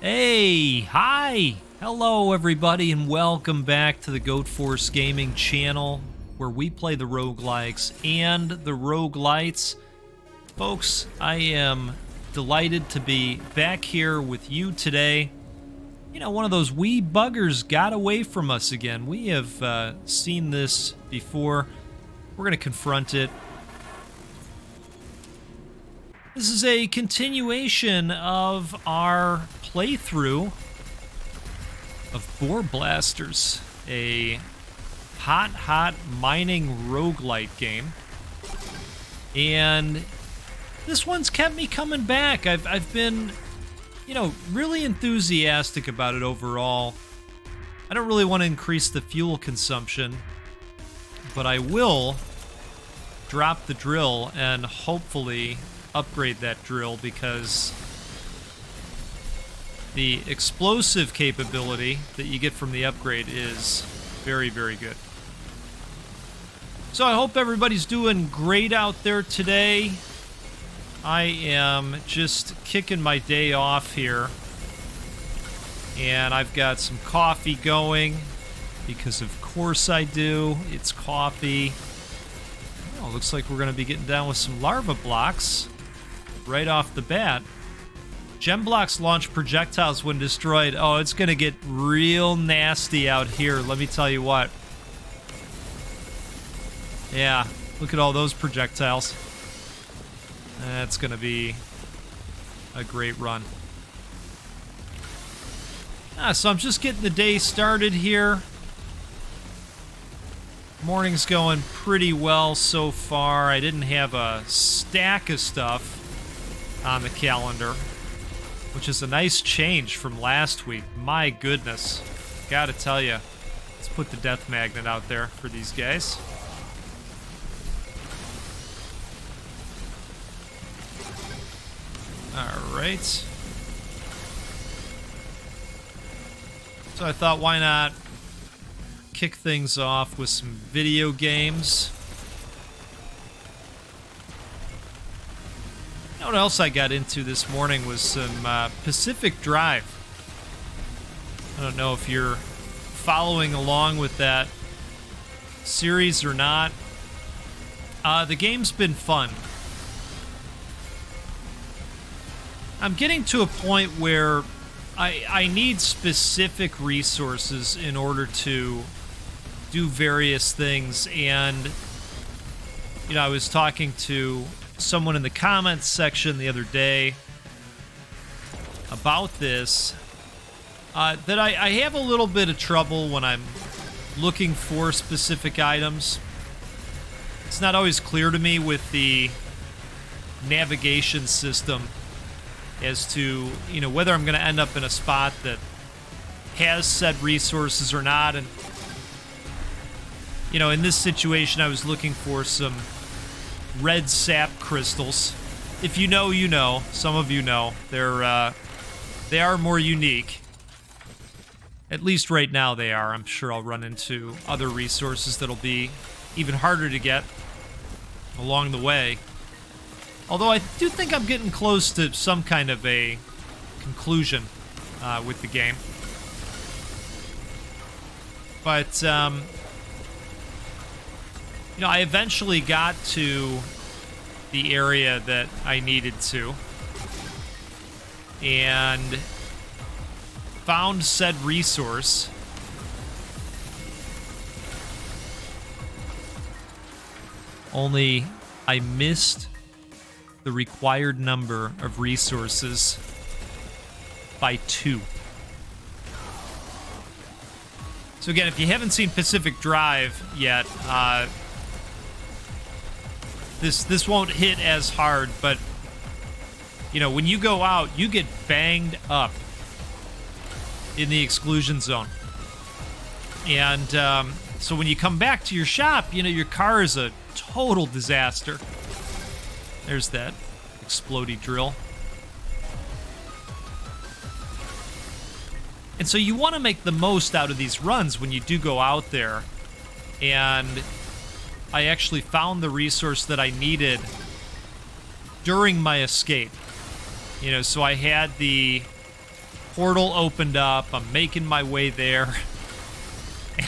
Hey, hi, hello everybody, and welcome back to the Goat Force Gaming channel, where we play the roguelikes and the roguelites. Folks, I am delighted to be back here with you today. You know, one of those wee buggers got away from us again. We have seen this before. We're going to confront it. This is a continuation of our playthrough of Boar Blasters, a hot mining roguelite game. And this one's kept me coming back. I've been, you know, really enthusiastic about it overall. I don't really want to increase the fuel consumption, but I will drop the drill and hopefully upgrade that drill, because the explosive capability that you get from the upgrade is very, very good. So I hope everybody's doing great out there today. I am just kicking my day off here, and I've got some coffee going, because of course I do. It's coffee. Oh, looks like we're going to be getting down with some larva blocks right off the bat. Gem blocks launch projectiles when destroyed. Oh, it's going to get real nasty out here, let me tell you what. Yeah, look at all those projectiles. That's going to be a great run. So I'm just getting the day started here. Morning's going pretty well so far. I didn't have a stack of stuff on the calendar, which is a nice change from last week. My goodness. Gotta tell you. Let's put the death magnet out there for these guys. Alright. So I thought, why not kick things off with some video games. You know what else I got into this morning was some Pacific Drive. I don't know if you're following along with that series or not. The game's been fun. I'm getting to a point where I need specific resources in order to do various things, and you know, I was talking to someone in the comments section the other day about this, that I have a little bit of trouble when I'm looking for specific items. It's not always clear to me with the navigation system as to, you know, whether I'm going to end up in a spot that has said resources or not. And you know, in this situation, I was looking for some red sap crystals. If you know, you know. Some of you know. They are more unique. At least right now they are. I'm sure I'll run into other resources that'll be even harder to get along the way. Although I do think I'm getting close to some kind of a conclusion with the game. But, you know, I eventually got to the area that I needed to, and found said resource. Only I missed the required number of resources by 2. So again, if you haven't seen Pacific Drive yet, this won't hit as hard, but you know, when you go out, you get banged up in the exclusion zone. And so when you come back to your shop, you know, your car is a total disaster. There's that explodey drill. And so you want to make the most out of these runs when you do go out there. And I actually found the resource that I needed during my escape. You know, so I had the portal opened up. I'm making my way there.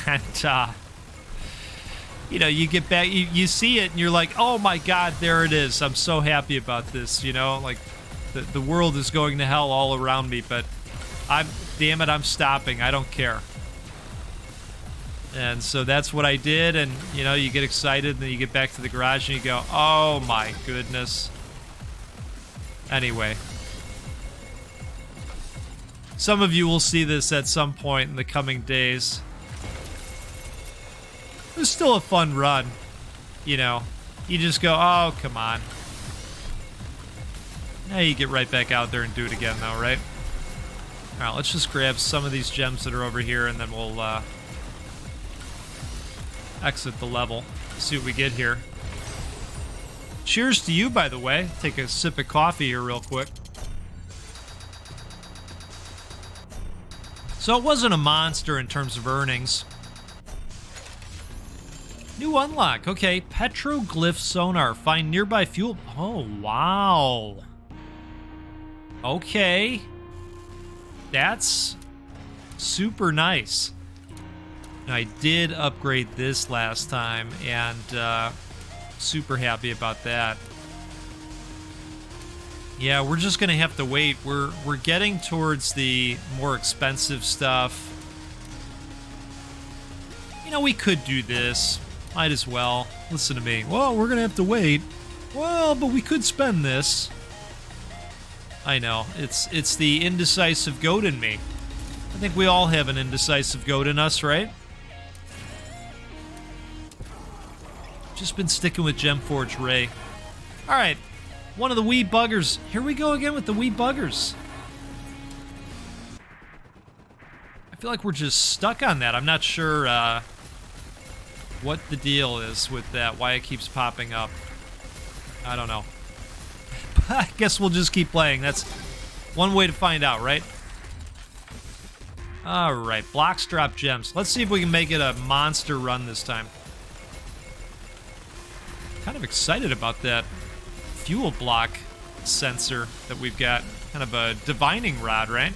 And, you know, you get back, you see it, and you're like, oh my God, there it is. I'm so happy about this, you know? Like, the world is going to hell all around me, but damn it, I'm stopping. I don't care. And so that's what I did, and, you know, you get excited, and then you get back to the garage, and you go, oh my goodness. Anyway. Some of you will see this at some point in the coming days. It was still a fun run, you know. You just go, oh, come on. Now you get right back out there and do it again, though, right? All right, let's just grab some of these gems that are over here, and then we'll exit the level. See what we get here. Cheers to you, by the way. Take a sip of coffee here real quick. So it wasn't a monster in terms of earnings. New unlock. Okay, petroglyph sonar. Find nearby fuel. Oh, wow. Okay. That's super nice. I did upgrade this last time, and super happy about that. Yeah, we're just gonna have to wait. We're getting towards the more expensive stuff. You know, we could do this. Might as well. Listen to me. Well, we're gonna have to wait. Well, but we could spend this. I know. It's the indecisive goat in me. I think we all have an indecisive goat in us, right? Just been sticking with Gemforge Ray. All right. One of the wee buggers. Here we go again with the wee buggers. I feel like we're just stuck on that. I'm not sure what the deal is with that, why it keeps popping up. I don't know. I guess we'll just keep playing. That's one way to find out, right? All right, blocks drop gems. Let's see if we can make it a monster run this time. Kind of excited about that fuel block sensor that we've got. Kind of a divining rod, right?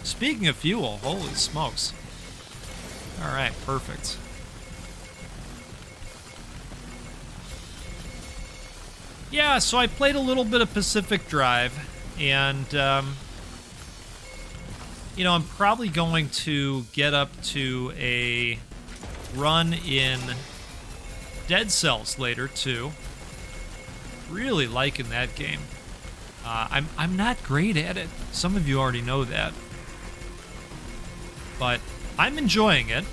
Speaking of fuel, holy smokes. All right, perfect. Yeah, so I played a little bit of Pacific Drive, and, you know, I'm probably going to get up to a run in Dead Cells later, too. Really liking that game. I'm not great at it. Some of you already know that. But I'm enjoying it.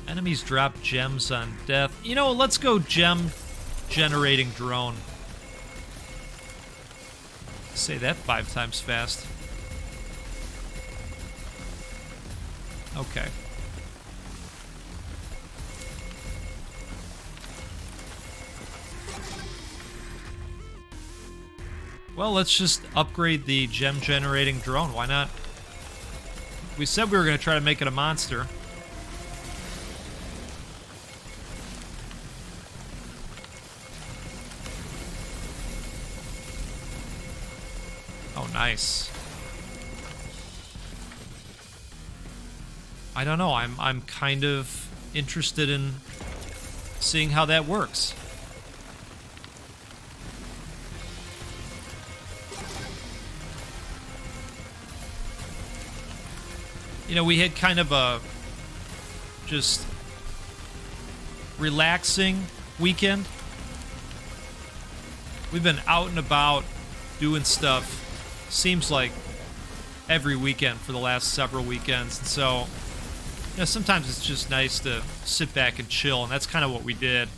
Enemies drop gems on death. You know, let's go gem-generating drone. Say that 5 times fast. Okay. Well, let's just upgrade the gem-generating drone. Why not? We said we were going to try to make it a monster. Oh, nice. I don't know. I'm kind of interested in seeing how that works. You know, we had kind of a just relaxing weekend. We've been out and about doing stuff, seems like every weekend for the last several weekends. And so, you know, sometimes it's just nice to sit back and chill, and that's kind of what we did.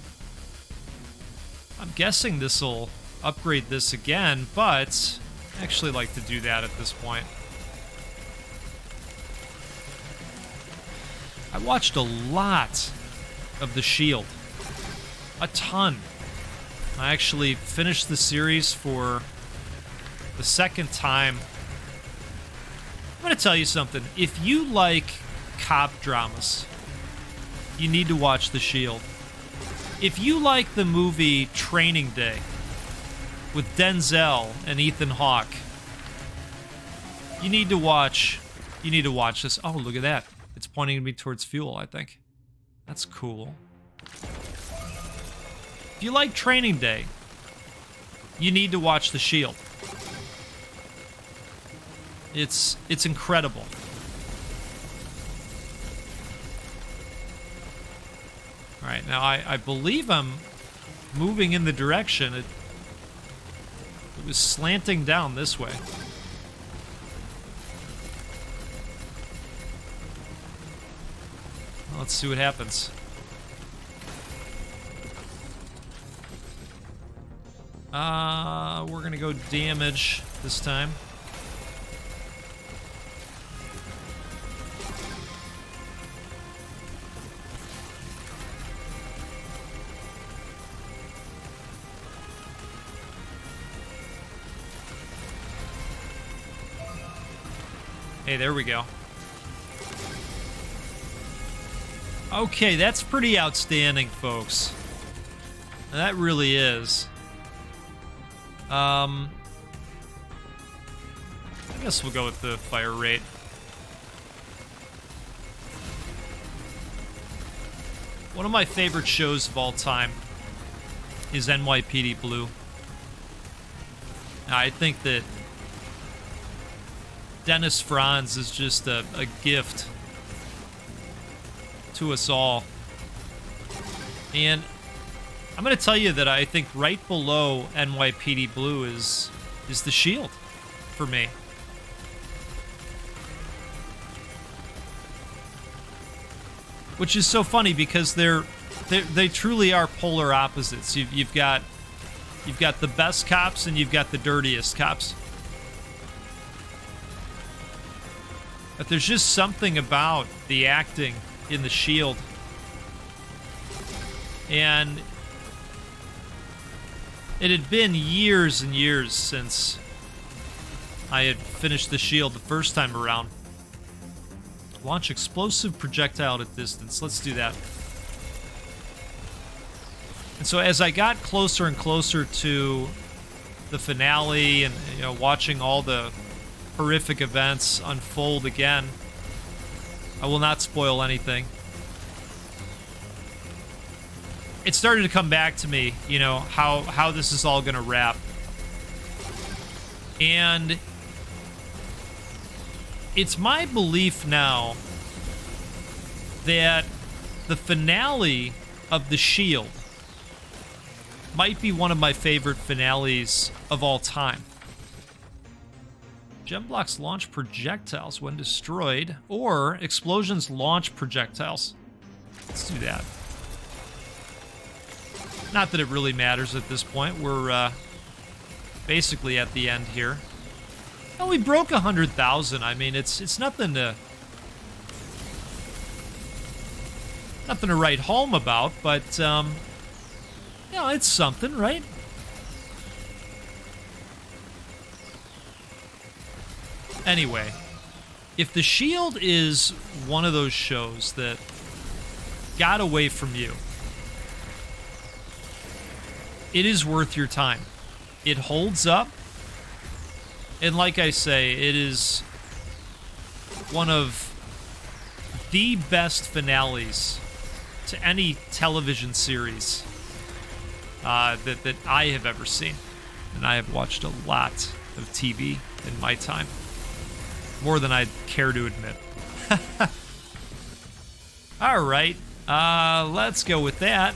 I'm guessing this will upgrade this again, but I actually like to do that at this point. I watched a lot of The Shield. A ton. I actually finished the series for the second time. I'm going to tell you something. If you like cop dramas, you need to watch The Shield. If you like the movie Training Day with Denzel and Ethan Hawke, You need to watch this. Oh, look at that. It's pointing me towards fuel, I think. That's cool. If you like Training Day, you need to watch The Shield. It's incredible. All right, now I believe I'm moving in the direction. It was slanting down this way. Well, let's see what happens. We're gonna go damage this time. Hey, there we go. Okay, that's pretty outstanding, folks. That really is. I guess we'll go with the fire rate. One of my favorite shows of all time is NYPD Blue. I think that Dennis Franz is just a gift to us all. And I'm going to tell you that I think right below NYPD Blue is The Shield for me. Which is so funny because they truly are polar opposites. You've got the best cops and you've got the dirtiest cops. But there's just something about the acting in The Shield. And it had been years and years since I had finished The Shield the first time around. Launch explosive projectile at distance. Let's do that. And so as I got closer and closer to the finale and, you know, watching all the horrific events unfold again, I will not spoil anything. It started to come back to me, you know, how this is all going to wrap. And it's my belief now that the finale of The Shield might be one of my favorite finales of all time. Gem blocks launch projectiles when destroyed, or explosions launch projectiles. Let's do that. Not that it really matters at this point. We're basically at the end here. Well, we broke 100,000. I mean, it's nothing to write home about, but you know, it's something, right? Anyway, if The Shield is one of those shows that got away from you, it is worth your time. It holds up. And like I say, it is one of the best finales to any television series that I have ever seen. And I have watched a lot of TV in my time. More than I'd care to admit. All right. Let's go with that.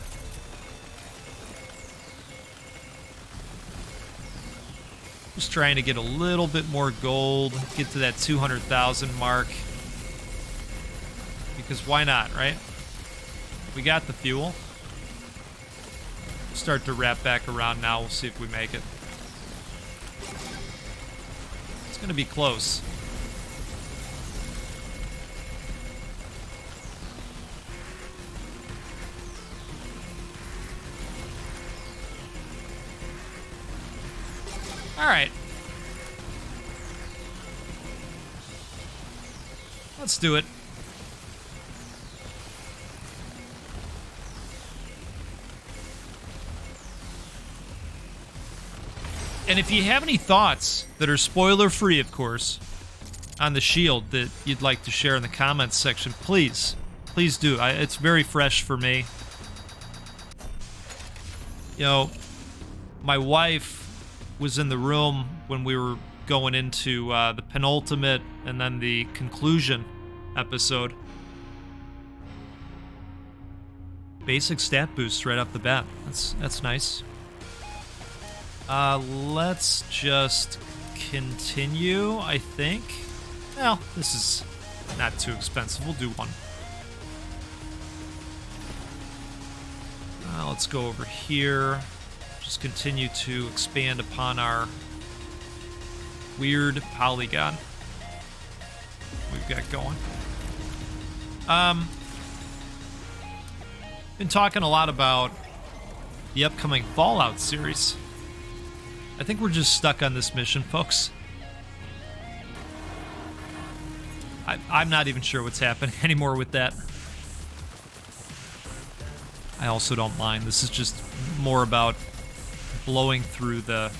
Just trying to get a little bit more gold, get to that 200,000 mark. Because why not, right? We got the fuel. Start to wrap back around now. We'll see if we make it. It's going to be close. All right. Let's do it. And if you have any thoughts that are spoiler-free, of course, on the shield that you'd like to share in the comments section, please. Please do. It's very fresh for me. You know, my wife was in the room when we were going into the penultimate and then the conclusion episode. Basic stat boost right off the bat. That's nice. Let's just continue, I think. Well, this is not too expensive. We'll do one. Let's go over here. Just continue to expand upon our weird polygon we've got going. Been talking a lot about the upcoming Fallout series. I think we're just stuck on this mission, folks. I'm not even sure what's happening anymore with that. I also don't mind. This is just more about blowing through the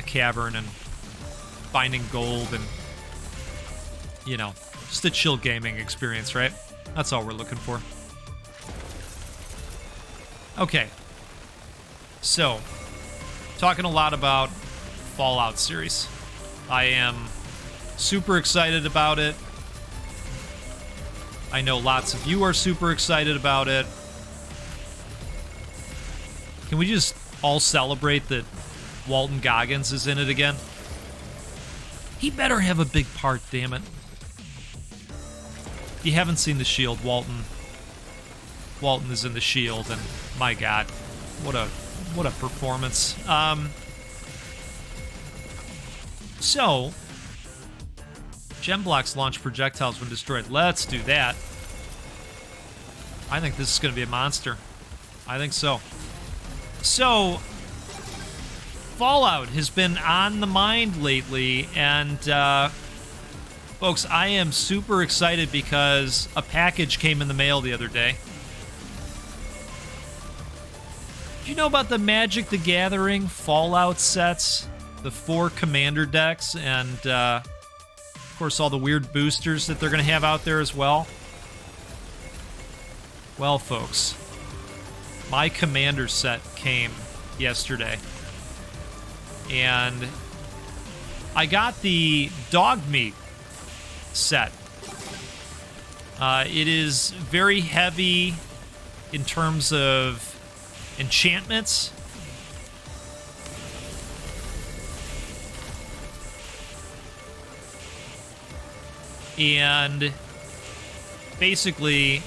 cavern and finding gold and, you know, just a chill gaming experience, right? That's all we're looking for. Okay. So, talking a lot about Fallout series. I am super excited about it. I know lots of you are super excited about it. Can we just all celebrate that Walton Goggins is in it again? He better have a big part, damn it. If you haven't seen The Shield, Walton is in The Shield, and my God, what a performance. So, gem blocks launch projectiles when destroyed. Let's do that. I think this is going to be a monster. I think so. So, Fallout has been on the mind lately, and folks, I am super excited because a package came in the mail the other day. Do you know about the Magic the Gathering Fallout sets? The 4 commander decks, and of course all the weird boosters that they're going to have out there as well? Well, folks, my commander set came yesterday, and I got the dog meat set. It is very heavy in terms of enchantments. And basically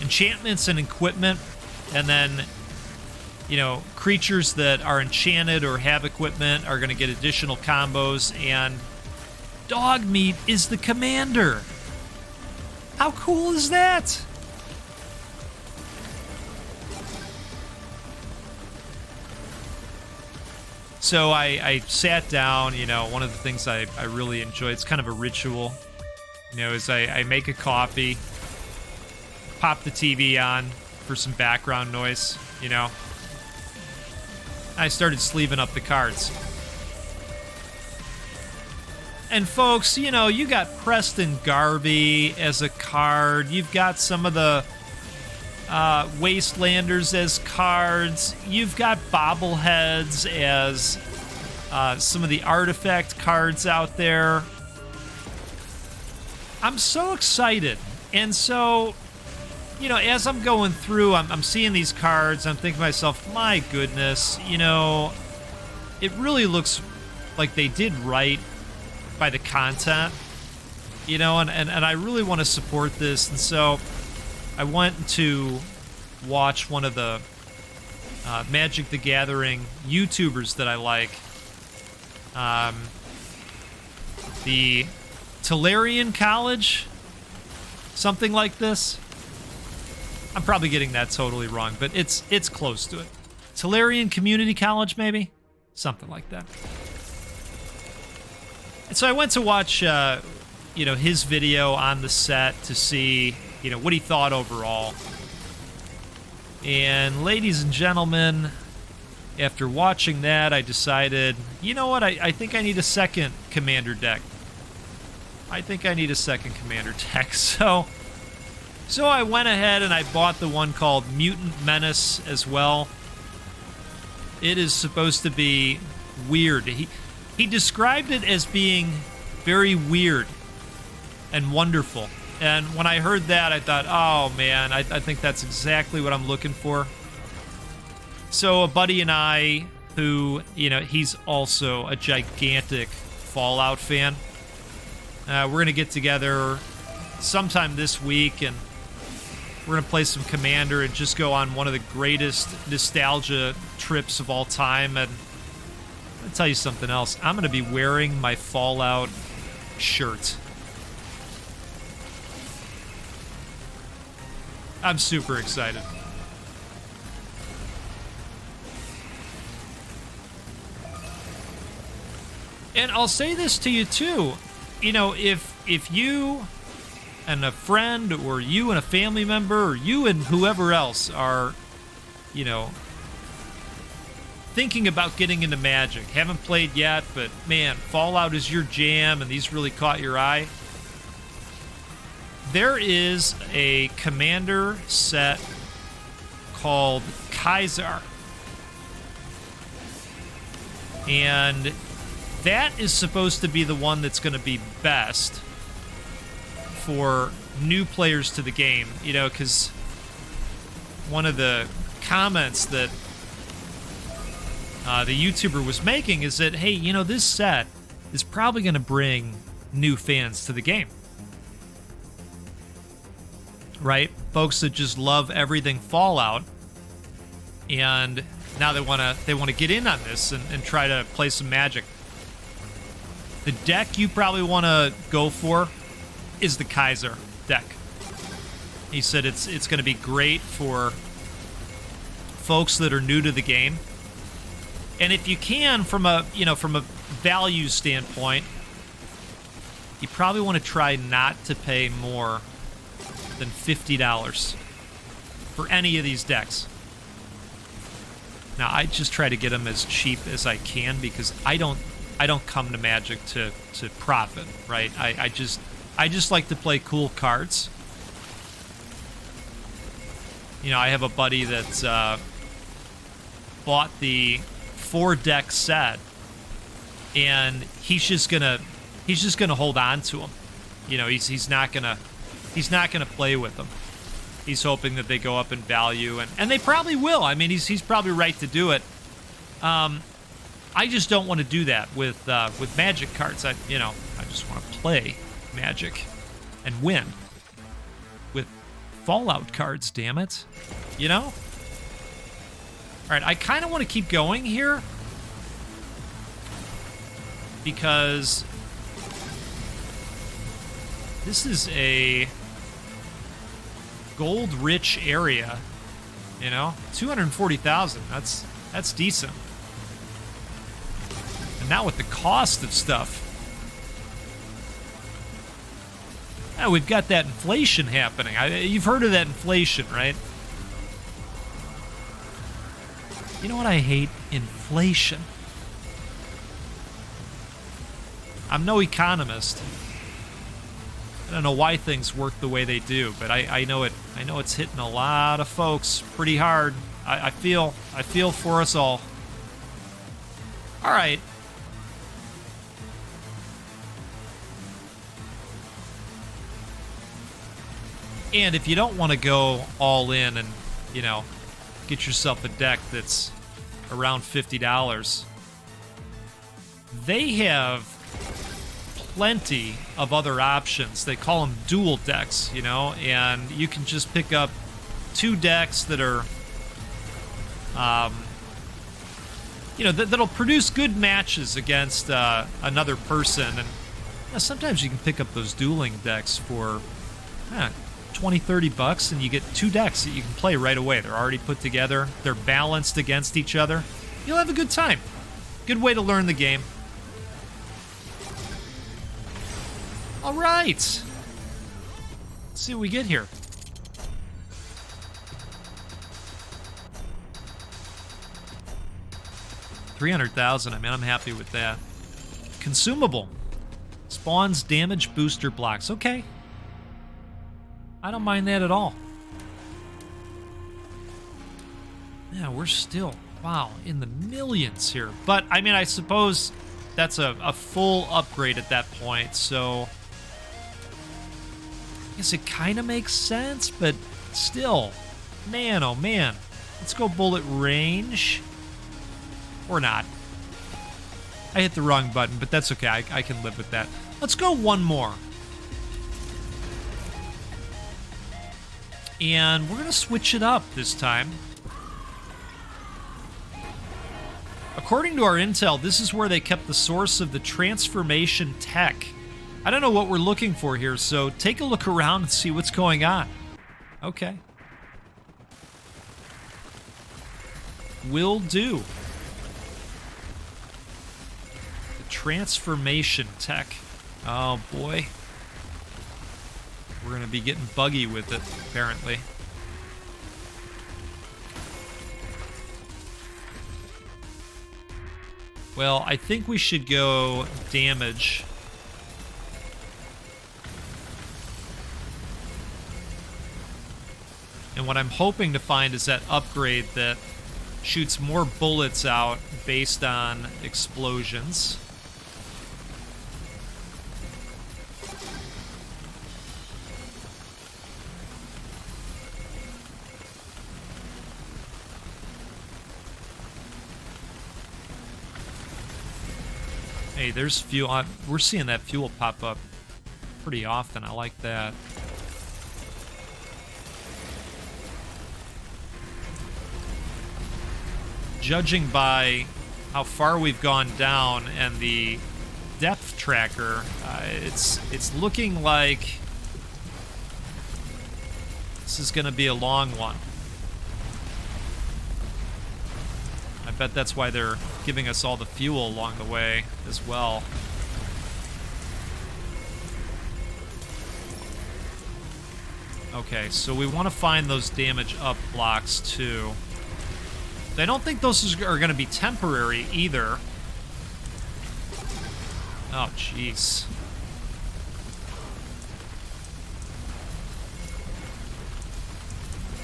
enchantments and equipment, and then, you know, creatures that are enchanted or have equipment are going to get additional combos, and dog meat is the commander. How cool is that? So I sat down, you know, one of the things I really enjoy, it's kind of a ritual, you know, is I make a coffee, pop the TV on for some background noise, you know. I started sleeving up the cards. And folks, you know, you got Preston Garvey as a card, you've got some of the Wastelanders as cards. You've got bobbleheads as some of the artifact cards out there. I'm so excited. And so, you know, as I'm going through, I'm seeing these cards. I'm thinking to myself, my goodness, you know, it really looks like they did right by the content, you know, and I really want to support this. And so I went to watch one of the Magic the Gathering YouTubers that I like. The Tolarian College? Something like this. I'm probably getting that totally wrong, but it's close to it. Tolarian Community College, maybe? Something like that. And so I went to watch, you know, his video on the set to see, you know, what he thought overall. And ladies and gentlemen, after watching that, I decided, you know what, I think I need a second commander deck. I think I need a second commander deck. So I went ahead and I bought the one called Mutant Menace as well. It is supposed to be weird. He described it as being very weird and wonderful. And when I heard that, I thought, oh man, I think that's exactly what I'm looking for. So a buddy and I, who, you know, he's also a gigantic Fallout fan. We're going to get together sometime this week, and we're going to play some Commander and just go on one of the greatest nostalgia trips of all time. And I'm going to tell you something else. I'm going to be wearing my Fallout shirt. I'm super excited. And I'll say this to you too. You know, if you and a friend, or you and a family member, or you and whoever else are, you know, thinking about getting into Magic, haven't played yet, but man, Fallout is your jam and these really caught your eye, there is a Commander set called Kaiser. And that is supposed to be the one that's going to be best for new players to the game, you know, because one of the comments that the YouTuber was making is that, hey, you know, this set is probably going to bring new fans to the game. Right? Folks that just love everything Fallout, and now they want to get in on this and try to play some Magic. The deck you probably want to go for is the Kaiser deck. He said it's going to be great for folks that are new to the game. And if you can, from a value standpoint, you probably want to try not to pay more than $50 for any of these decks. Now, I just try to get them as cheap as I can because I don't come to Magic to profit, right? I just like to play cool cards. You know, I have a buddy that's bought the 4-deck set, and he's just gonna hold on to them. You know, he's not gonna play with them. He's hoping that they go up in value, and they probably will. I mean, he's probably right to do it. I just don't want to do that with Magic cards. I just want to play Magic and win with Fallout cards. Damn it, you know. All right, I kind of want to keep going here because this is a gold-rich area. You know, 240,000. That's decent. And now with the cost of stuff, we've got that inflation happening. You've heard of that inflation, right? You know what I hate? Inflation. I'm no economist. I don't know why things work the way they do, but I know it. I know it's hitting a lot of folks pretty hard. I feel for us all. All right. And if you don't want to go all in and, you know, get yourself a deck that's around $50, they have plenty of other options. They call them dual decks, you know, and you can just pick up 2 decks that are, you know, that'll produce good matches against another person. And you know, sometimes you can pick up those dueling decks for $20-$30, and you get 2 decks that you can play right away. They're already put together. They're balanced against each other. You'll have a good time. Good way to learn the game. All right. Let's see what we get here. $300,000. I mean, I'm happy with that. Consumable. Spawns damage booster blocks. Okay. I don't mind that at all. Yeah, we're still, wow, in the millions here. But, I mean, I suppose that's a full upgrade at that point, so I guess it kind of makes sense, but still, man, oh man. Let's go bullet range. Or not. I hit the wrong button, but that's okay. I can live with that. Let's go one more. And we're going to switch it up this time. According to our intel, this is where they kept the source of the transformation tech. I don't know what we're looking for here, so take a look around and see what's going on. Okay. Will do. The transformation tech. Oh boy. We're gonna be getting buggy with it, apparently. Well, I think we should go damage. And what I'm hoping to find is that upgrade that shoots more bullets out based on explosions. Hey, there's fuel. We're seeing that fuel pop up pretty often. I like that. Judging by how far we've gone down and the depth tracker, it's looking like this is going to be a long one. I bet that's why they're giving us all the fuel along the way as well. Okay, so we want to find those damage up blocks too. I don't think those are going to be temporary either. Oh, jeez.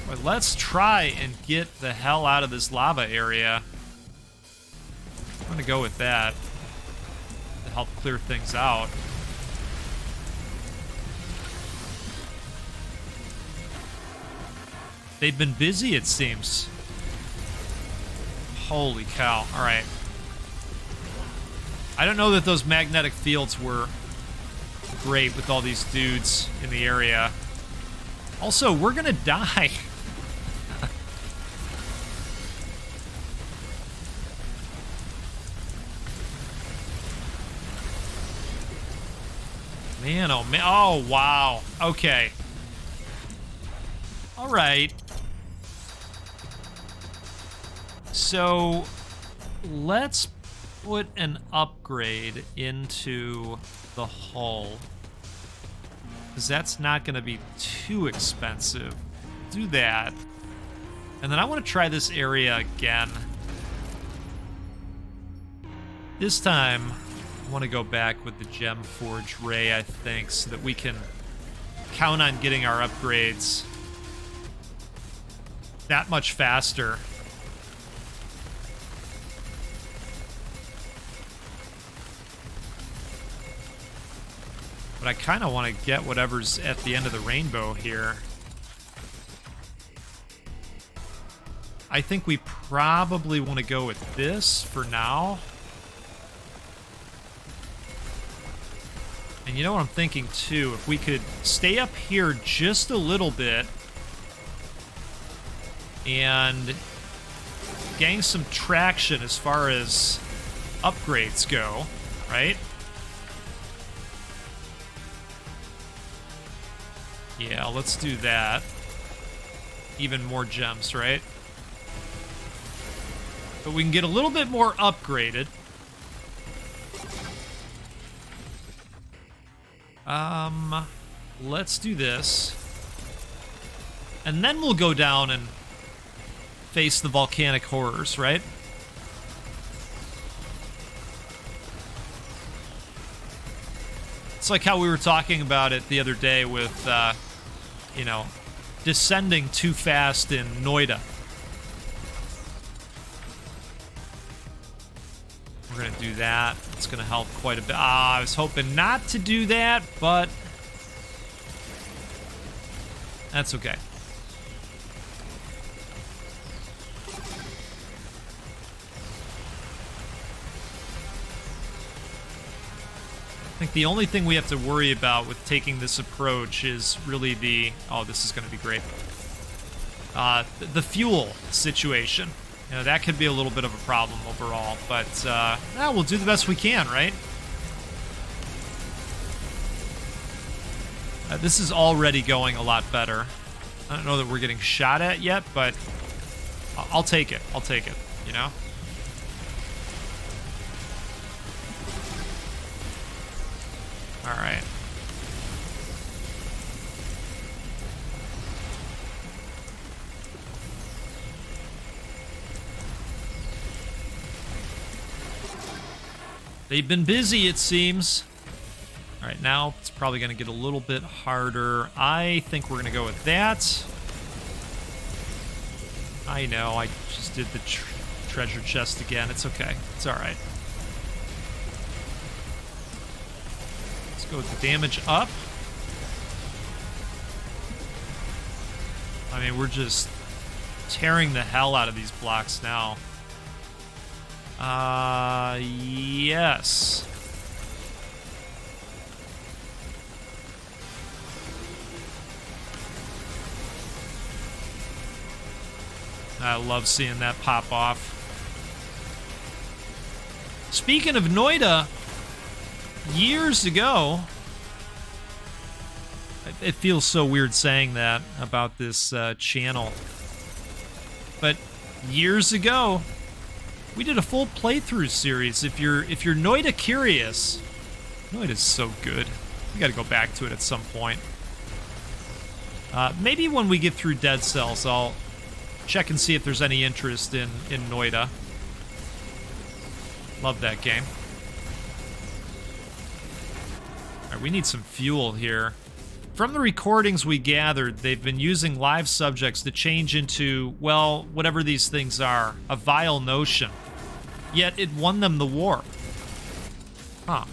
Well, let's try and get the hell out of this lava area. I'm going to go with that to help clear things out. They've been busy, it seems. Holy cow. All right. I don't know that those magnetic fields were great with all these dudes in the area. Also, we're going to die. Man, oh man. Oh, wow. Okay. All right. So, let's put an upgrade into the hull. Because that's not going to be too expensive. Do that. And then I want to try this area again. This time, I want to go back with the Gem Forge Ray, I think, so that we can count on getting our upgrades that much faster. But I kind of want to get whatever's at the end of the rainbow here. I think we probably want to go with this for now. And you know what I'm thinking too? If we could stay up here just a little bit and gain some traction as far as upgrades go, right? Yeah, let's do that. Even more gems, right? But we can get a little bit more upgraded. Let's do this. And then we'll go down and face the volcanic horrors, right? It's like how we were talking about it the other day with, you know, descending too fast in Noida. We're going to do that. It's going to help quite a bit. I was hoping not to do that, but that's okay. I think the only thing we have to worry about with taking this approach is really the... Oh, this is going to be great. The fuel situation. You know, that could be a little bit of a problem overall, but we'll do the best we can, right? This is already going a lot better. I don't know that we're getting shot at yet, but I'll take it. I'll take it, you know? All right. They've been busy, it seems. All right, now it's probably going to get a little bit harder. I think we're going to go with that. I know, I just did the treasure chest again. It's okay. It's all right. Let's go with the damage up. I mean, we're just tearing the hell out of these blocks now. Yes. I love seeing that pop off. Speaking of Noida, years ago, it feels so weird saying that about this channel, but years ago, we did a full playthrough series. If you're Noida curious, Noida's so good. We got to go back to it at some point. Maybe when we get through Dead Cells, I'll check and see if there's any interest in Noida. Love that game. All right, we need some fuel here. From the recordings we gathered, they've been using live subjects to change into, well, whatever these things are, a vile notion. Yet it won them the war. Huh.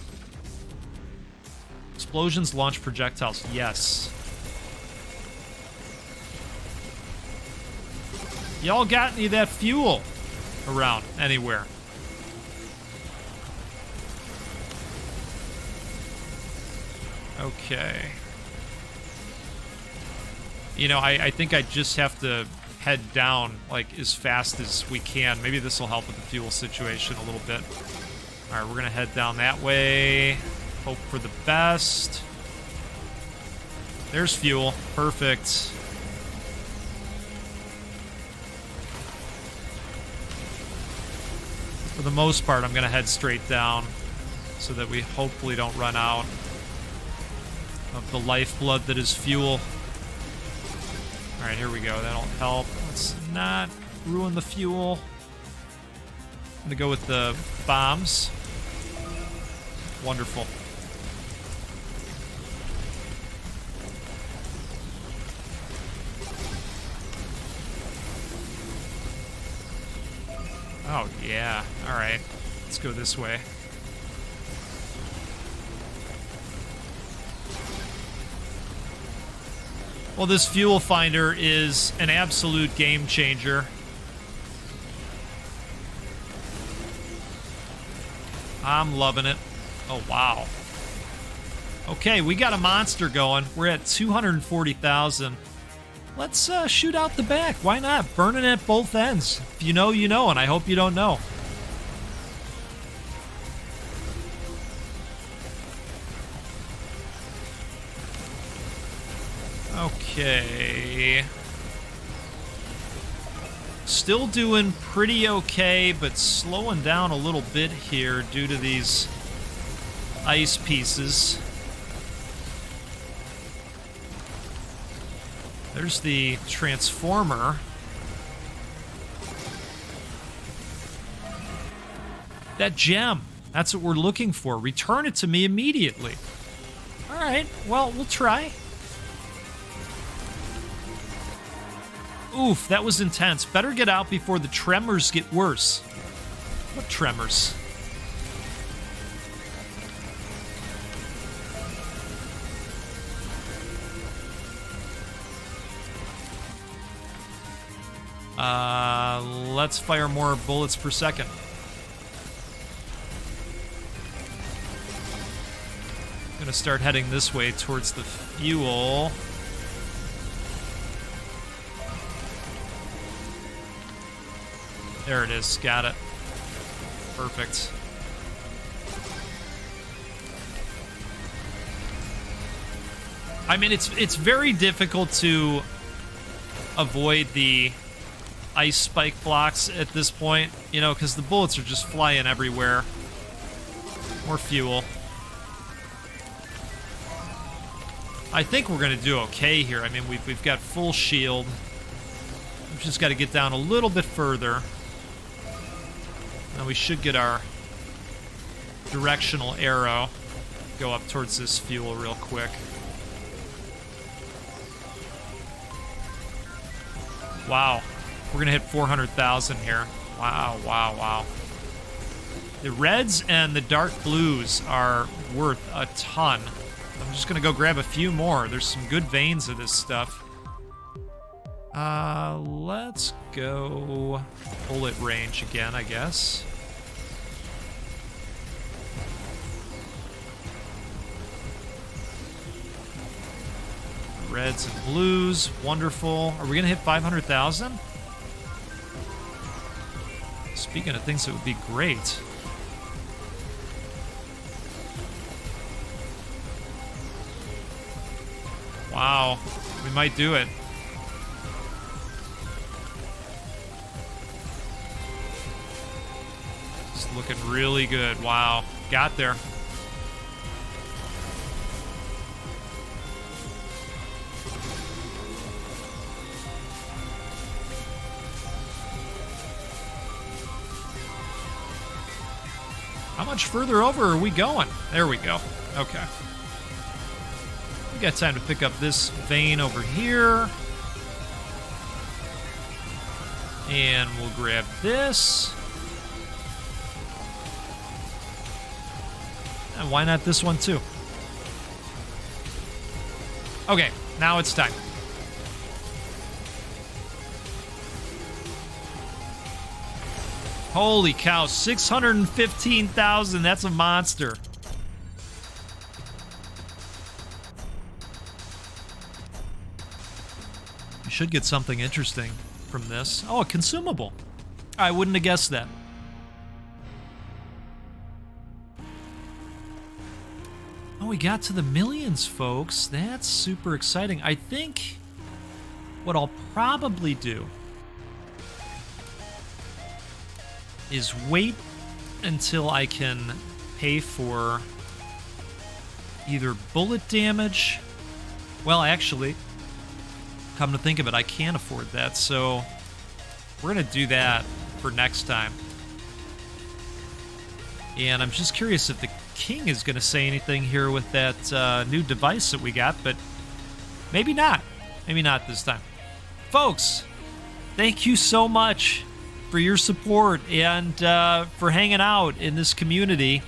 Explosions launch projectiles. Yes. Y'all got any of that fuel around anywhere? Okay. You know, I think I just have to head down, like, as fast as we can. Maybe this will help with the fuel situation a little bit. All right, we're going to head down that way. Hope for the best. There's fuel. Perfect. For the most part, I'm going to head straight down so that we hopefully don't run out of the lifeblood that is fuel. All right, here we go. That'll help. Let's not ruin the fuel. I'm going to go with the bombs. Wonderful. Oh, yeah. All right. Let's go this way. Well, this fuel finder is an absolute game changer. I'm loving it. Oh, wow. Okay, we got a monster going. We're at 240,000. Let's shoot out the back. Why not? Burning at both ends. If you know, you know, and I hope you don't know. Okay. Still doing pretty okay, but slowing down a little bit here due to these ice pieces. There's the transformer. That gem. That's what we're looking for. Return it to me immediately. Alright, well, we'll try. Oof, that was intense. Better get out before the tremors get worse. What tremors? Let's fire more bullets per second. Gonna start heading this way towards the fuel. There it is. Got it. Perfect. I mean, it's very difficult to avoid the ice spike blocks at this point, you know, because the bullets are just flying everywhere. More fuel. I think we're going to do okay here. I mean, we've got full shield. We've just got to get down a little bit further. And we should get our directional arrow. Go up towards this fuel real quick. Wow. We're going to hit 400,000 here. Wow, wow, wow. The reds and the dark blues are worth a ton. I'm just going to go grab a few more. There's some good veins of this stuff. Let's go bullet range again, I guess. Reds and blues. Wonderful. Are we going to hit 500,000? Speaking of things that would be great. Wow. We might do it. It's looking really good. Wow. Got there. How much further over are we going? There we go. Okay. We got time to pick up this vein over here. And we'll grab this. And why not this one too? Okay, now it's time. Holy cow, 615,000. That's a monster. You should get something interesting from this. Oh, a consumable. I wouldn't have guessed that. Oh, we got to the millions, folks. That's super exciting. I think what I'll probably do is wait until I can pay for either bullet damage. Well, actually, come to think of it, I can't afford that, so we're going to do that for next time. And I'm just curious if the king is going to say anything here with that new device that we got, but maybe not. Maybe not this time. Folks, thank you so much for your support and for hanging out in this community.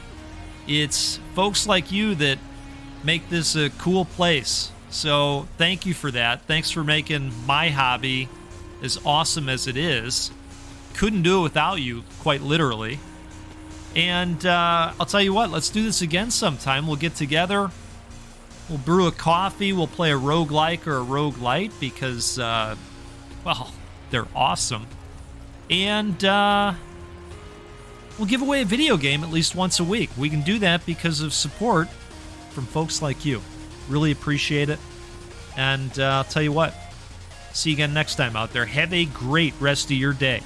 It's folks like you that make this a cool place. So thank you for that. Thanks for making my hobby as awesome as it is. Couldn't do it without you, quite literally. And I'll tell you what, let's do this again sometime. We'll get together. We'll brew a coffee. We'll play a roguelike or a roguelite because, well, they're awesome. And we'll give away a video game at least once a week. We can do that because of support from folks like you. Really appreciate it. And I'll tell you what, see you again next time out there. Have a great rest of your day.